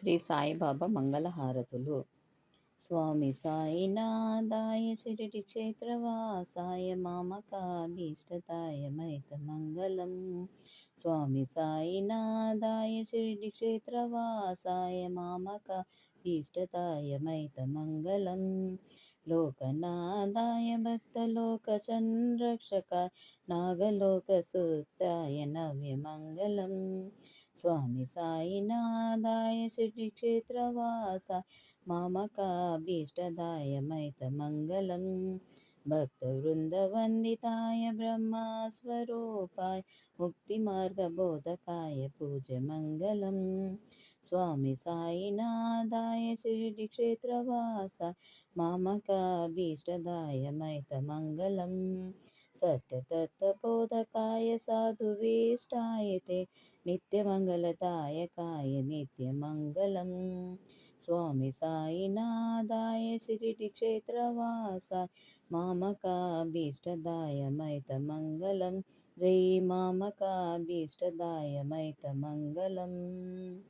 శ్రీ సాయిబాబా మంగళహారతులు. స్వామి సాయినాథాయ షిరిడి క్షేత్రవాసాయ మామకాభీష్టదాయ మైకమంగళం. స్వామి సాయినాథాయ షిరిడి క్షేత్రవాసాయ మామకాభీష్టదాయ మైకమంగళం. లోకనాథాయ భక్తలోక సంరక్షకాయ నాగలోకసుతాయ నవ్యమంగళం. స్వామి సాయినాథాయ షిరిడి క్షేత్రవాసాయ మామకాభీష్టదాయ మైతమంగళం. భక్తవృందవందితాయ బ్రహ్మస్వరూపాయ ముక్తిమార్గబోధకాయ పూజ్యమంగళం. స్వామి సాయినాథాయ షిరిడి క్షేత్రవాసాయ మామకాభీష్టదాయ మైతమంగళం. సత్యతత్వబోధకాయ సాధువేష్టాయ తే నిత్యమంగళదాయకాయ నిత్యమంగళం. స్వామి సాయినాథాయ షిరిడి క్షేత్రవాసాయ మామకాభీష్టదాయ మైతమంగళం. జై మామకాభీష్టదాయ మైతమంగళం.